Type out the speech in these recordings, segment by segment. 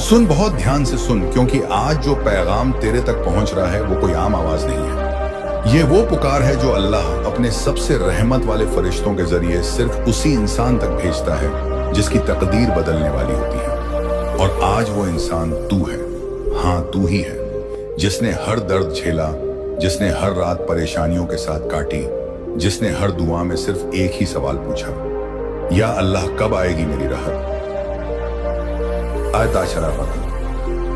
सुन, बहुत ध्यान से सुन, क्योंकि आज जो पैगाम तेरे तक पहुंच रहा है वो कोई आम आवाज नहीं है। ये वो पुकार है जो अल्लाह अपने सबसे रहमत वाले फरिश्तों के जरिए सिर्फ उसी इंसान तक भेजता है जिसकी तकदीर बदलने वाली होती है। और आज वो इंसान तू है। हाँ, तू ही है, जिसने हर दर्द झेला, जिसने हर रात परेशानियों के साथ काटी, जिसने हर दुआ में सिर्फ एक ही सवाल पूछा, या अल्लाह कब आएगी मेरी राहत।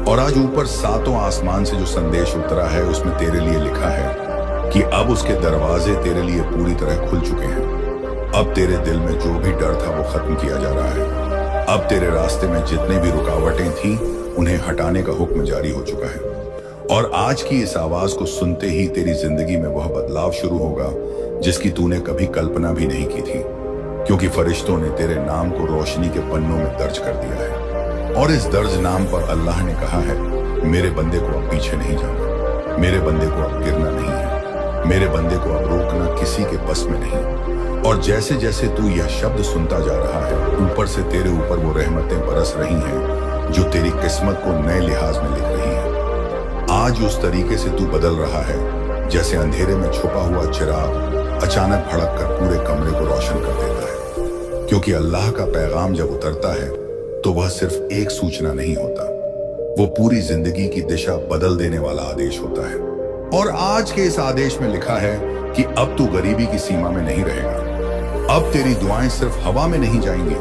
और आज ऊपर सातों आसमान से जो संदेश उतरा है उसमें तेरे लिए लिखा है कि अब उसके दरवाजे तेरे लिए पूरी तरह खुल चुके हैं। अब तेरे दिल में जो भी डर था वो खत्म किया जा रहा है। अब तेरे रास्ते में जितने भी रुकावटें थीं उन्हें हटाने का हुक्म जारी हो चुका है। और आज की इस आवाज को सुनते ही तेरी जिंदगी में वह बदलाव शुरू होगा जिसकी तूने कभी कल्पना भी नहीं की थी, क्योंकि फरिश्तों ने तेरे नाम को रोशनी के पन्नों में दर्ज कर दिया है। और इस दर्ज नाम पर अल्लाह ने कहा है, मेरे बंदे को अब पीछे नहीं जाना, मेरे बंदे को अब गिरना नहीं है, मेरे बंदे को अब रोकना किसी के बस में नहीं। और जैसे जैसे तू यह शब्द सुनता जा रहा है, ऊपर से तेरे ऊपर वो रहमतें बरस रही हैं जो तेरी किस्मत को नए लिहाज में लिख रही हैं। आज उस तरीके से तू बदल रहा है जैसे अंधेरे में छुपा हुआ चिराग अचानक भड़क कर पूरे कमरे को रोशन कर देता है। क्योंकि अल्लाह का पैगाम जब उतरता है तो वह सिर्फ एक सूचना नहीं होता, वो पूरी जिंदगी की दिशा बदल देने वाला आदेश होता है। और आज के इस आदेश में लिखा है कि अब तू गरीबी की सीमा में नहीं रहेगा। अब तेरी दुआएं सिर्फ हवा में नहीं जाएंगी,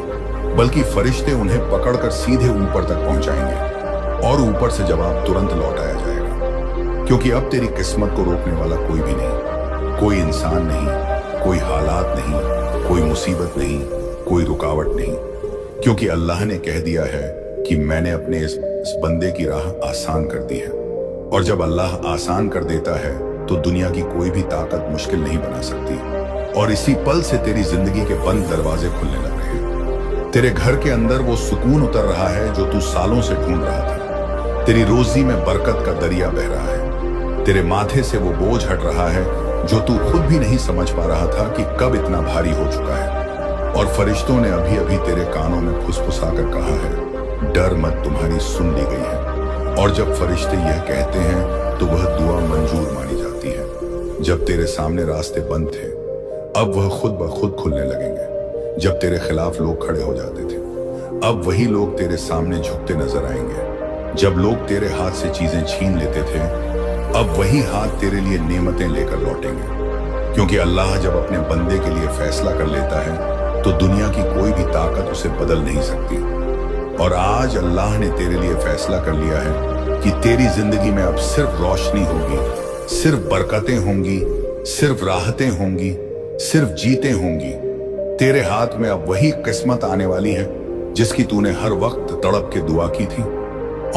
बल्कि फरिश्ते उन्हें पकड़कर सीधे ऊपर तक पहुंचाएंगे और ऊपर से जवाब तुरंत लौटाया जाएगा। क्योंकि अब तेरी किस्मत को रोकने वाला कोई भी नहीं, कोई इंसान नहीं, कोई हालात नहीं, कोई मुसीबत नहीं, कोई रुकावट नहीं। क्योंकि अल्लाह ने कह दिया है कि मैंने अपने इस बंदे की राह आसान कर दी है। और जब अल्लाह आसान कर देता है तो दुनिया की कोई भी ताकत मुश्किल नहीं बना सकती। और इसी पल से तेरी जिंदगी के बंद दरवाजे खुलने लग रहे हैं। तेरे घर के अंदर वो सुकून उतर रहा है जो तू सालों से ढूंढ रहा था। तेरी रोजी में बरकत का दरिया बह रहा है। तेरे माथे से वो बोझ हट रहा है जो तू खुद भी नहीं समझ पा रहा था कि कब इतना भारी हो चुका है। और फरिश्तों ने अभी अभी तेरे कानों में फुसफुसा कर कहा है, डर मत, तुम्हारी सुन ली गई है। और जब फरिश्ते यह कहते हैं तो वह दुआ मंजूर मानी जाती है। जब तेरे सामने रास्ते बंद थे, अब वह खुद ब खुद खुलने लगेंगे। जब तेरे खिलाफ लोग खड़े हो जाते थे, अब वही लोग तेरे सामने झुकते नजर आएंगे। जब लोग तेरे हाथ से चीजें छीन लेते थे, अब वही हाथ तेरे लिए नेमतें लेकर लौटेंगे। क्योंकि अल्लाह जब अपने बंदे के लिए फैसला कर लेता है तो दुनिया की कोई भी ताकत उसे बदल नहीं सकती। और आज अल्लाह ने तेरे लिए फैसला कर लिया है कि तेरी जिंदगी में अब सिर्फ रोशनी होगी, सिर्फ बरकतें होंगी, सिर्फ राहतें होंगी, सिर्फ जीतें होंगी। तेरे हाथ में अब वही किस्मत आने वाली है जिसकी तूने हर वक्त तड़प के दुआ की थी।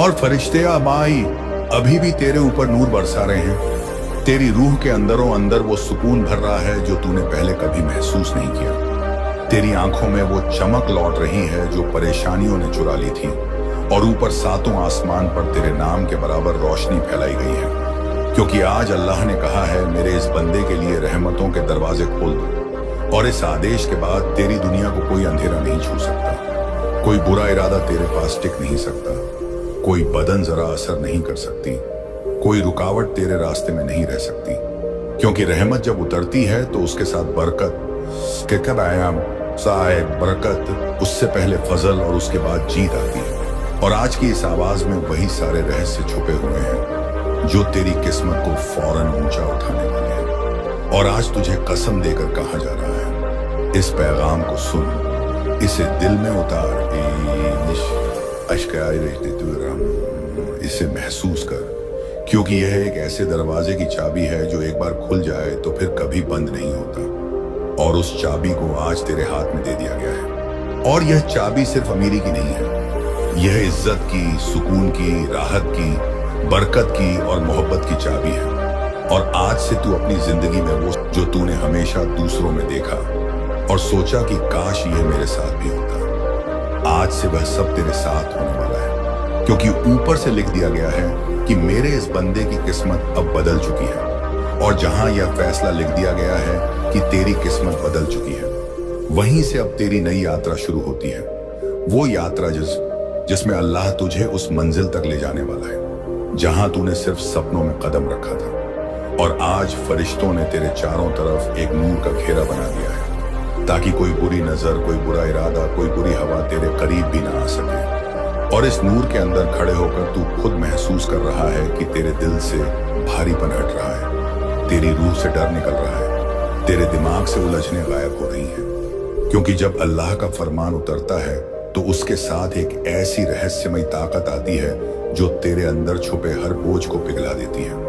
और फरिश्ते अब आई, अभी भी तेरे ऊपर नूर बरसा रहे हैं। तेरी रूह के अंदरों अंदर वो सुकून भर रहा है जो तूने पहले कभी महसूस नहीं किया। तेरी आंखों में वो चमक लौट रही है जो परेशानियों ने चुरा ली थी। और ऊपर सातों आसमान पर तेरे नाम के बराबर रोशनी फैलाई गई है। क्योंकि आज अल्लाह ने कहा है, मेरे इस बंदे के लिए रहमतों के दरवाजे खोल दो। और इस आदेश के बाद तेरी दुनिया को कोई अंधेरा नहीं छू सकता, कोई बुरा इरादा तेरे पास टिक नहीं सकता, कोई बदन जरा असर नहीं कर सकती, कोई रुकावट तेरे रास्ते में नहीं रह सकती। क्योंकि रहमत जब उतरती है तो उसके साथ बरकत के कब आयाम साहिब बरकत, उससे पहले फजल और उसके बाद जीत आती है। और आज की इस आवाज में वही सारे रहस्य छुपे हुए हैं जो तेरी किस्मत को फौरन ऊंचा उठाने वाले हैं। और आज तुझे कसम देकर कहा जा रहा है, इस पैगाम को सुन, इसे दिल में उतार, इसे महसूस कर। क्योंकि यह एक ऐसे दरवाजे की चाबी है जो एक बार खुल जाए तो फिर कभी बंद नहीं होता। और उस चाबी को आज तेरे हाथ में दे दिया गया है। और यह चाबी सिर्फ अमीरी की नहीं है, यह इज्जत की, सुकून की, राहत की, बरकत की और मोहब्बत की चाबी है। और आज से तू अपनी जिंदगी में वो जो तूने हमेशा दूसरों में देखा और सोचा कि काश ये मेरे साथ भी होता, आज से वह सब तेरे साथ होने वाला है। क्योंकि ऊपर से लिख दिया गया है कि मेरे इस बंदे की किस्मत अब बदल चुकी है। और जहां यह फैसला लिख दिया गया है कि तेरी किस्मत बदल चुकी है, वहीं से अब तेरी नई यात्रा शुरू होती है। वो यात्रा जिसमें अल्लाह तुझे उस मंजिल तक ले जाने वाला है जहां तूने सिर्फ सपनों में कदम रखा था। और आज फरिश्तों ने तेरे चारों तरफ एक नूर का घेरा बना दिया है ताकि कोई बुरी नजर, कोई बुरा इरादा, कोई बुरी हवा तेरे करीब भी ना आ सके। और इस नूर के अंदर खड़े होकर तू खुद महसूस कर रहा है कि तेरे दिल से भारीपन हट रहा है, तेरी रूह से डर निकल रहा है, तेरे दिमाग से उलझने गायब हो रही हैं। क्योंकि जब अल्लाह का फरमान उतरता है तो उसके साथ एक ऐसी रहस्यमयी ताकत आती है जो तेरे अंदर छुपे हर बोझ को पिघला देती है।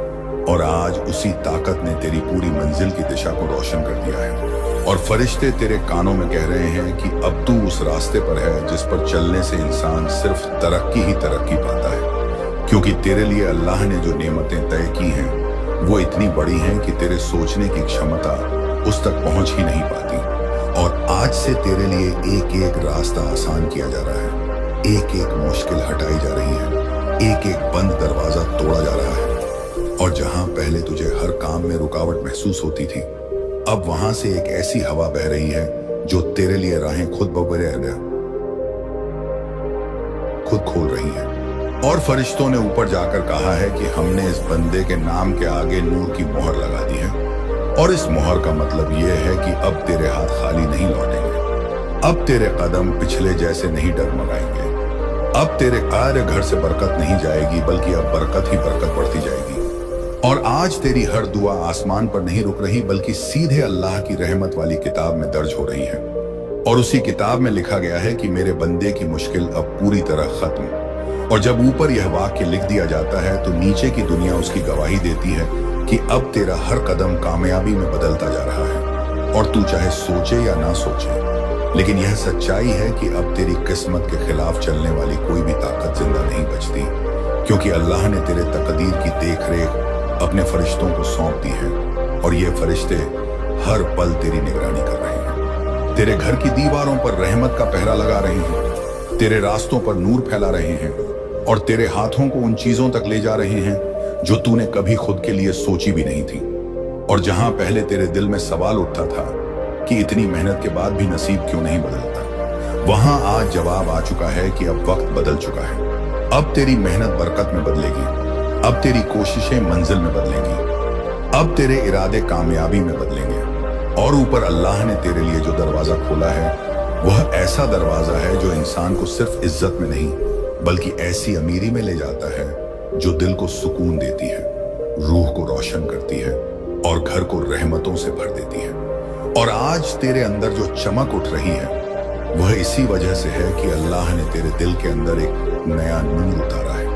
और आज उसी ताकत ने तेरी पूरी मंजिल की दिशा को रोशन कर दिया है। और फरिश्ते तेरे कानों में कह रहे हैं कि अब तू उस रास्ते पर है जिस पर चलने से इंसान सिर्फ तरक्की ही तरक्की पाता है। क्योंकि तेरे लिए अल्लाह ने जो नेमतें तय की हैं वो इतनी बड़ी हैं कि तेरे सोचने की क्षमता उस तक पहुंच ही नहीं पाती। और आज से तेरे लिए एक एक रास्ता आसान किया जा रहा है, एक एक मुश्किल हटाई जा रही है, एक एक बंद दरवाजा तोड़ा जा रहा है। और जहां पहले तुझे हर काम में रुकावट महसूस होती थी, अब वहां से एक ऐसी हवा बह रही है जो तेरे लिए राहें खुद खोल रही है। और फरिश्तों ने ऊपर जाकर कहा है कि हमने इस बंदे के नाम के आगे नूर की मोहर लगा दी है। और इस मोहर का मतलब यह है कि अब तेरे हाथ खाली नहीं लौटेंगे, अब तेरे कदम पिछले जैसे नहीं डगमगाएंगे, अब तेरे कार्य घर से बरकत नहीं जाएगी बल्कि अब बरकत ही बरकत बढ़ती जाएगी। और आज तेरी हर दुआ आसमान पर नहीं रुक रही बल्कि सीधे अल्लाह की रहमत वाली किताब में दर्ज हो रही है। और उसी किताब में लिखा गया है कि मेरे बंदे की मुश्किल अब पूरी तरह खत्म। और जब ऊपर यह वाक्य लिख दिया जाता है तो नीचे की दुनिया उसकी गवाही देती है कि अब तेरा हर कदम कामयाबी में बदलता जा रहा है। और तू चाहे सोचे या ना सोचे, लेकिन यह सच्चाई है कि अब तेरी किस्मत के खिलाफ चलने वाली कोई भी ताकत जिंदा नहीं बचती। क्योंकि अल्लाह ने तेरे तकदीर की देखरेख अपने फरिश्तों को सौंप दी है। और ये फरिश्ते हर पल तेरी निगरानी कर रहे हैं, तेरे घर की दीवारों पर रहमत का पहरा लगा रहे हैं, तेरे रास्तों पर नूर फैला रहे हैं और तेरे हाथों को उन चीजों तक ले जा रहे हैं जो तूने कभी खुद के लिए सोची भी नहीं थी। और जहां पहले तेरे दिल में सवाल उठता था कि इतनी मेहनत के बाद भी नसीब क्यों नहीं बदलता, वहां आज जवाब आ चुका है कि अब वक्त बदल चुका है। अब तेरी मेहनत बरकत में बदलेगी, अब तेरी कोशिशें मंजिल में बदलेंगी, अब तेरे इरादे कामयाबी में बदलेंगे। और ऊपर अल्लाह ने तेरे लिए जो दरवाजा खोला है वह ऐसा दरवाजा है जो इंसान को सिर्फ इज्जत में नहीं बल्कि ऐसी अमीरी में ले जाता है जो दिल को सुकून देती है, रूह को रोशन करती है और घर को रहमतों से भर देती है। और आज तेरे अंदर जो चमक उठ रही है वह इसी वजह से है कि अल्लाह ने तेरे दिल के अंदर एक नया नूर उतारा है।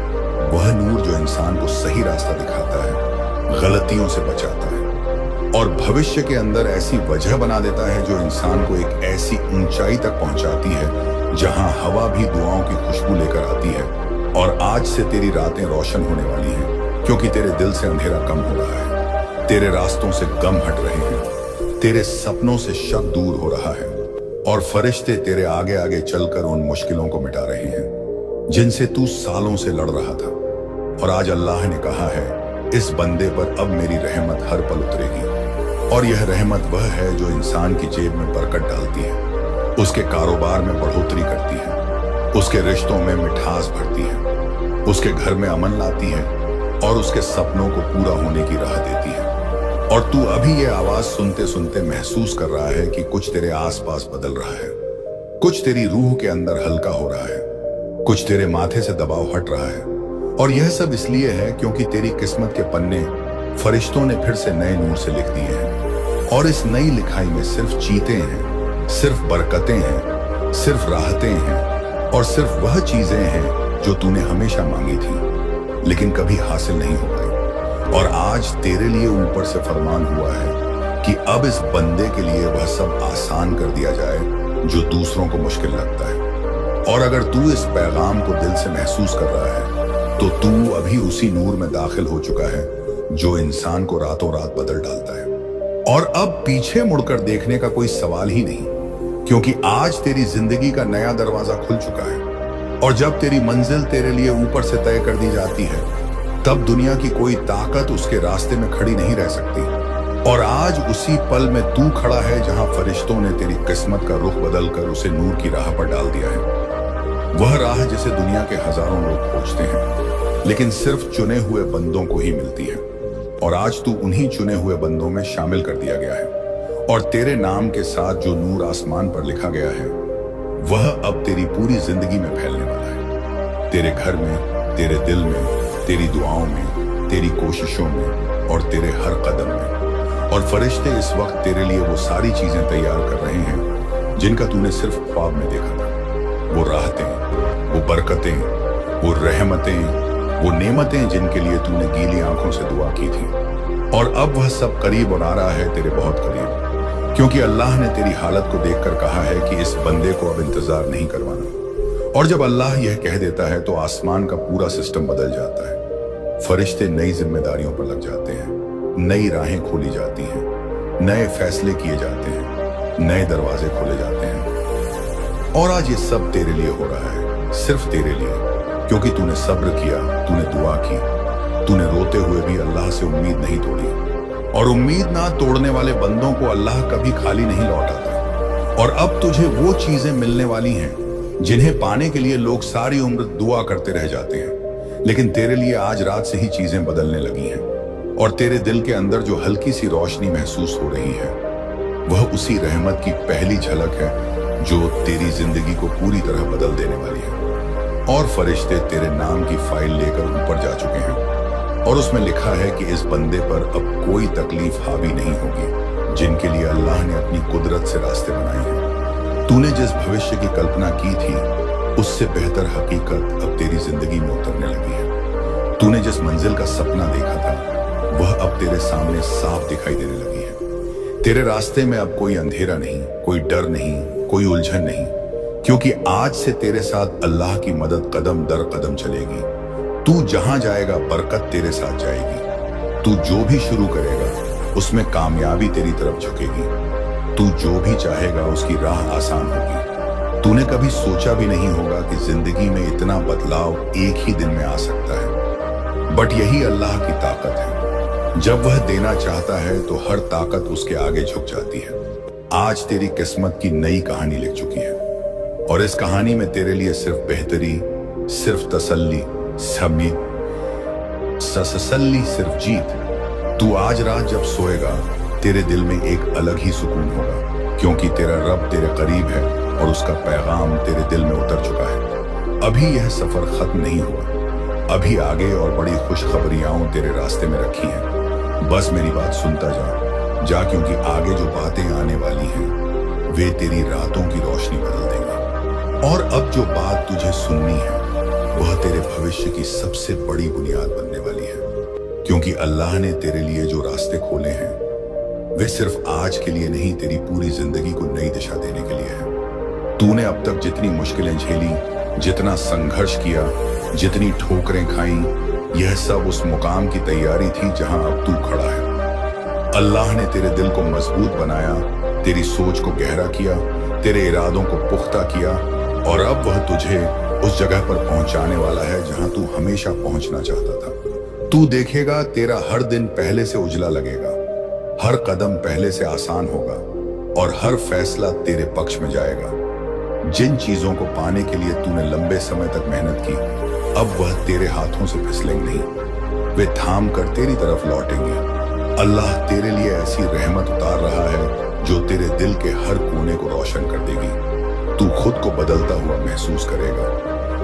वह नूर जो इंसान को सही रास्ता दिखाता है, गलतियों से बचाता है और भविष्य के अंदर ऐसी वजह बना देता है जो इंसान को एक ऐसी ऊंचाई तक पहुंचाती है जहां हवा भी दुआओं की खुशबू लेकर आती है। और आज से तेरी रातें रोशन होने वाली हैं क्योंकि तेरे दिल से अंधेरा कम हो रहा है, तेरे रास्तों से गम हट रहे हैं, तेरे सपनों से शक दूर हो रहा है और फरिश्ते तेरे आगे आगे चलकर उन मुश्किलों को मिटा रहे हैं जिनसे तू सालों से लड़ रहा था। और आज अल्लाह ने कहा है इस बंदे पर अब मेरी रहमत हर पल उतरेगी। और यह रहमत वह है जो इंसान की जेब में बरकत डालती है, उसके कारोबार में बढ़ोतरी करती है, उसके रिश्तों में मिठास भरती है, उसके घर में अमन लाती है और उसके सपनों को पूरा होने की राह देती है। और तू अभी ये आवाज सुनते सुनते महसूस कर रहा है कि कुछ तेरे आसपास बदल रहा है, कुछ तेरी रूह के अंदर हल्का हो रहा है, कुछ तेरे माथे से दबाव हट रहा है। और यह सब इसलिए है क्योंकि तेरी किस्मत के पन्ने फरिश्तों ने फिर से नए नूर से लिख दिए हैं। और इस नई लिखाई में सिर्फ जीते हैं, सिर्फ बरकतें हैं, सिर्फ राहतें हैं और सिर्फ वह चीजें हैं जो तूने हमेशा मांगी थी लेकिन कभी हासिल नहीं हो पाई। और आज तेरे लिए ऊपर से फरमान हुआ है कि अब इस बंदे के लिए वह सब आसान कर दिया जाए जो दूसरों को मुश्किल लगता है। और अगर तू इस पैगाम को दिल से महसूस कर रहा है तो तू अभी उसी नूर में दाखिल हो चुका है जो इंसान को रातों रात बदल डालता है। और अब पीछे मुड़कर देखने का कोई सवाल ही नहीं, क्योंकि आज तेरी जिंदगी का नया दरवाजा खुल चुका है। और जब तेरी मंजिल तेरे लिए ऊपर से तय कर दी जाती है तब दुनिया की कोई ताकत उसके रास्ते में खड़ी नहीं रह सकती। और आज उसी पल में तू खड़ा है जहां फरिश्तों ने तेरी किस्मत का रुख बदलकर उसे नूर की राह पर डाल दिया है। वह राह जिसे दुनिया के हजारों लोग खोजते हैं, लेकिन सिर्फ चुने हुए बंदों को ही मिलती है। और आज तू उन्हीं चुने हुए बंदों में शामिल कर दिया गया है। और तेरे नाम के साथ जो नूर आसमान पर लिखा गया है, वह अब तेरी पूरी जिंदगी में फैलने वाला है। तेरे घर में, तेरे दिल में, तेरी दुआओं में, तेरी कोशिशों में और तेरे हर कदम में। और फरिश्ते इस वक्त तेरे लिए वो सारी चीजें तैयार कर रहे हैं जिनका तूने सिर्फ ख्वाब में देखा था। वो राहतें, वो बरकतें, वो रहमतें, वो नेमतें जिनके लिए तूने गीली आंखों से दुआ की थी। और अब वह सब करीब और आ रहा है, तेरे बहुत करीब। क्योंकि अल्लाह ने तेरी हालत को देखकर कहा है कि इस बंदे को अब इंतजार नहीं करवाना। और जब अल्लाह यह कह देता है तो आसमान का पूरा सिस्टम बदल जाता है। फरिश्ते नई जिम्मेदारियों पर लग जाते हैं, नई राहें खोली जाती हैं, नए फैसले किए जाते हैं, नए दरवाजे खोले जाते हैं। और आज ये सब तेरे लिए हो रहा है, सिर्फ तेरे लिए। क्योंकि तूने सब्र किया, तूने दुआ की, तूने रोते हुए भी अल्लाह से उम्मीद नहीं तोड़ी। और उम्मीद ना तोड़ने वाले बंदों को अल्लाह कभी खाली नहीं लौटाता। और अब तुझे वो चीजें मिलने वाली हैं जिन्हें पाने के लिए लोग सारी उम्र दुआ करते रह जाते हैं, लेकिन तेरे लिए आज रात से ही चीजें बदलने लगी हैं। और तेरे दिल के अंदर जो हल्की सी रोशनी महसूस हो रही है, वह उसी रहमत की पहली झलक है जो तेरी जिंदगी को पूरी तरह बदल देने वाली है। और फरिश्ते तेरे नाम की फाइल लेकर ऊपर जा चुके हैं और उसमें लिखा है कि इस बंदे पर अब कोई तकलीफ हावी नहीं होगी जिनके लिए अल्लाह ने अपनी कुदरत से रास्ते बनाए हैं। तूने जिस भविष्य की कल्पना की थी, उससे बेहतर हकीकत अब तेरी जिंदगी में उतरने लगी है। तूने जिस मंजिल का सपना देखा था, वह अब तेरे सामने साफ दिखाई देने लगी है। तेरे रास्ते में अब कोई अंधेरा नहीं, कोई डर नहीं, कोई उलझन नहीं, क्योंकि आज से तेरे साथ अल्लाह की मदद कदम दर कदम चलेगी। तू जहां जाएगा बरकत तेरे साथ जाएगी। तू जो भी शुरू करेगा उसमें कामयाबी तेरी तरफ झुकेगी। तू जो भी चाहेगा उसकी राह आसान होगी। तूने कभी सोचा भी नहीं होगा कि जिंदगी में इतना बदलाव एक ही दिन में आ सकता है, बट यही अल्लाह की ताकत है। जब वह देना चाहता है तो हर ताकत उसके आगे झुक जाती है। आज तेरी किस्मत की नई कहानी लिख चुकी है और इस कहानी में तेरे लिए सिर्फ बेहतरी, सिर्फ तसल्ली, तसल्ली, सिर्फ जीत। तू आज रात जब सोएगा, तेरे दिल में एक अलग ही सुकून होगा, क्योंकि तेरा रब तेरे करीब है और उसका पैगाम तेरे दिल में उतर चुका है। अभी यह सफर खत्म नहीं हुआ, अभी आगे और बड़ी खुशखबरियां तेरे रास्ते में रखी हैं। बस मेरी बात सुनता जा, क्योंकि आगे जो बातें आने वाली हैं, वे तेरी रातों की रोशनी बदल देंगी। और अब जो बात तुझे सुननी है, वह तेरे भविष्य की सबसे बड़ी बुनियाद बनने वाली है। क्योंकि अल्लाह ने तेरे लिए जो रास्ते खोले हैं, वे सिर्फ आज के लिए नहीं, तेरी पूरी जिंदगी को नई दिशा देने के लिए है। तूने अब तक जितनी मुश्किलें झेली, जितना संघर्ष किया, जितनी ठोकरें खाई, यह सब उस मुकाम की तैयारी थी जहां अब तू खड़ा है। अल्लाह ने तेरे दिल को मजबूत बनाया, तेरी सोच को गहरा किया, तेरे इरादों को पुख्ता किया और अब वह तुझे उस जगह पर पहुंचाने वाला है जहां तू हमेशा पहुंचना चाहता था। तू देखेगा तेरा हर दिन पहले से उजला लगेगा, हर कदम पहले से आसान होगा और हर फैसला तेरे पक्ष में जाएगा। जिन चीजों को पाने के लिए तूने लंबे समय तक मेहनत की, अब वह तेरे हाथों से फिसलेंगे नहीं, वे थाम कर तेरी तरफ लौटेंगे। अल्लाह तेरे लिए ऐसी रहमत उतार रहा है जो तेरे दिल के हर कोने को रोशन कर देगी। तू खुद को बदलता हुआ महसूस करेगा।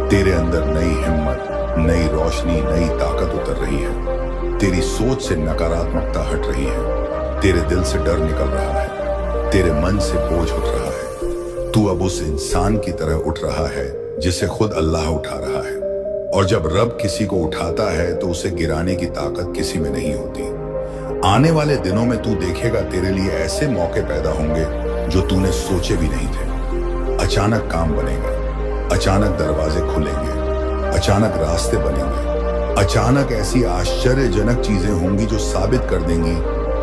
तेरे अंदर नई हिम्मत, नई रोशनी, नई ताकत उतर रही है। तेरी सोच से नकारात्मकता हट रही है, तेरे दिल से डर निकल रहा है, तेरे मन से बोझ उठ रहा है। तू अब उस इंसान की तरह उठ रहा है जिसे खुद अल्लाह उठा रहा है। और जब रब किसी को उठाता है तो उसे गिराने की ताकत किसी में नहीं होती। आने वाले दिनों में तू देखेगा तेरे लिए ऐसे मौके पैदा होंगे जो तूने सोचे भी नहीं थे। अचानक काम बनेगा, अचानक दरवाजे खुलेंगे, अचानक रास्ते बनेंगे, अचानक ऐसी आश्चर्यजनक चीजें होंगी जो साबित कर देंगी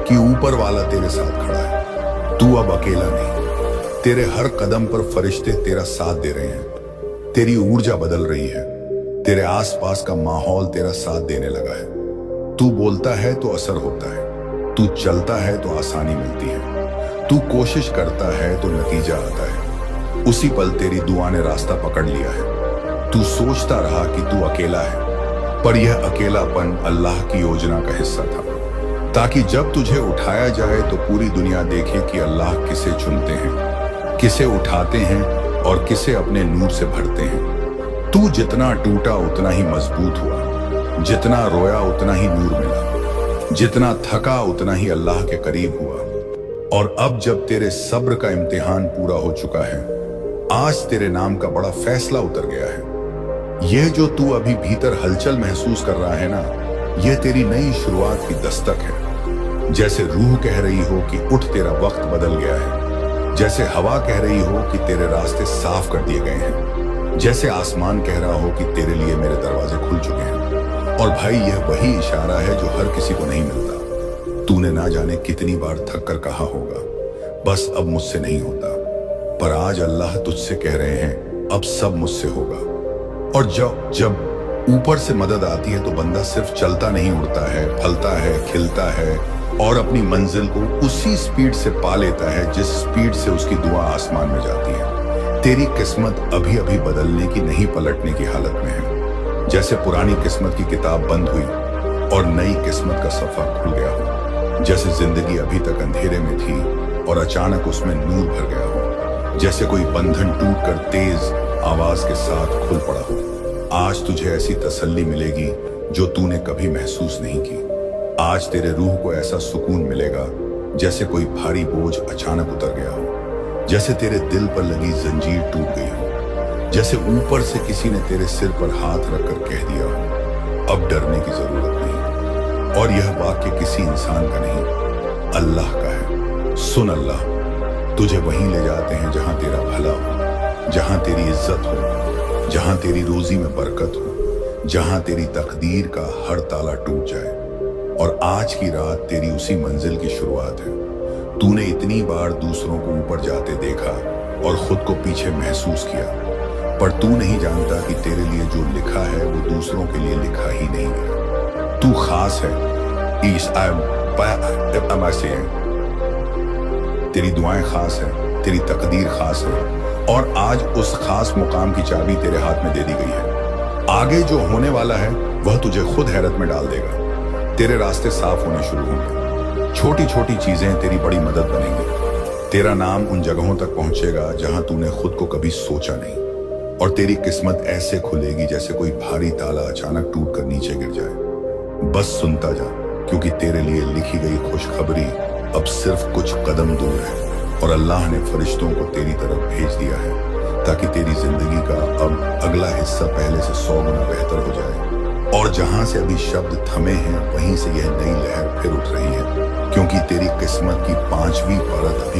कि ऊपर वाला तेरे साथ खड़ा है। तू अब अकेला नहीं, तेरे हर कदम पर फरिश्ते तेरा साथ दे रहे हैं। तेरी ऊर्जा बदल रही है, तेरे आसपास का माहौल तेरा साथ देने लगा है। तू बोलता है तो असर होता है, तू चलता है तो आसानी मिलती है, तू कोशिश करता है तो नतीजा आता है। उसी पल तेरी दुआ ने रास्ता पकड़ लिया है। तू सोचता रहा कि तू अकेला है, पर यह अकेलापन अल्लाह की योजना का हिस्सा था, ताकि जब तुझे उठाया जाए तो पूरी दुनिया देखे कि अल्लाह किसे चुनते हैं, किसे उठाते हैं और किसे अपने नूर से भरते हैं। तू जितना टूटा उतना ही मजबूत हुआ, जितना रोया उतना ही नूर मिला, जितना थका उतना ही अल्लाह के करीब हुआ। और अब जब तेरे सब्र का इम्तिहान पूरा हो चुका है, आज तेरे नाम का बड़ा फैसला उतर गया है। यह जो तू अभी भीतर हलचल महसूस कर रहा है ना, यह तेरी नई शुरुआत की दस्तक है। जैसे रूह कह रही हो कि उठ, तेरा वक्त बदल गया है। जैसे हवा कह रही हो कि तेरे रास्ते साफ कर दिए गए हैं। जैसे आसमान कह रहा हो कि तेरे लिए मेरे दरवाजे खुल चुके हैं। और भाई, यह वही इशारा है जो हर किसी को नहीं मिलता। तूने ना जाने कितनी बार थक कर कहा होगा, बस अब मुझसे नहीं होता, पर आज अल्लाह तुझसे कह रहे हैं, अब सब मुझसे होगा। और जब ऊपर से मदद आती है तो बंदा सिर्फ चलता नहीं, उड़ता है, फलता है, खिलता है और अपनी मंजिल को उसी स्पीड से पा लेता है जिस स्पीड से उसकी दुआ आसमान में जाती है। तेरी किस्मत अभी अभी बदलने की नहीं, पलटने की हालत में है। जैसे पुरानी किस्मत की किताब बंद हुई और नई किस्मत का सफर खुल गया हो। जैसे जिंदगी अभी तक अंधेरे में थी और अचानक उसमें नूर भर गया हो। जैसे कोई बंधन टूट कर तेज आवाज के साथ खुल पड़ा हो। आज तुझे ऐसी तसल्ली मिलेगी जो तूने कभी महसूस नहीं की। आज तेरे रूह को ऐसा सुकून मिलेगा जैसे कोई भारी बोझ अचानक उतर गया हो। जैसे तेरे दिल पर लगी जंजीर टूट गई हो। जैसे ऊपर से किसी ने तेरे सिर पर हाथ रखकर कह दिया हो, अब डरने की जरूरत नहीं। और यह वाक्य किसी इंसान का नहीं, अल्लाह का है। सुन, अल्लाह तुझे वहीं ले जाते हैं जहां तेरा भला हो, जहां तेरी इज्जत हो, जहां तेरी रोजी में बरकत हो, जहां तेरी तकदीर का हर ताला टूट जाए। और आज की रात तेरी उसी मंजिल की शुरुआत है। तूने इतनी बार दूसरों को ऊपर जाते देखा और खुद को पीछे महसूस किया, पर तू नहीं जानता कि तेरे लिए जो लिखा है वो दूसरों के लिए लिखा ही नहीं है। तू खास है। तेरी दुआएं खास है, तेरी तकदीर खास है, और आज उस खास मुकाम की चाबी तेरे हाथ में दे दी गई है। आगे जो होने वाला है वह तुझे खुद हैरत में डाल देगा। तेरे रास्ते साफ होने शुरू होंगे। छोटी छोटी चीजें तेरी बड़ी मदद बनेंगी। तेरा नाम उन जगहों तक पहुंचेगा जहां तूने खुद को कभी सोचा नहीं। और तेरी किस्मत ऐसे खुलेगी जैसे कोई भारी ताला अचानक टूट कर नीचे गिर जाए। बस सुनता जा, क्योंकि तेरे लिए लिखी गई खुशखबरी अब सिर्फ कुछ कदम दूर है। और अल्लाह ने फरिश्तों को तेरी तरफ भेज दिया है ताकि तेरी जिंदगी का अब अगला हिस्सा पहले से 100 गुना बेहतर हो जाए। और जहां से अभी शब्द थमे हैं वहीं से यह नई लहर फिर उठ रही है, क्योंकि तेरी किस्मत की 5वीं परत अभी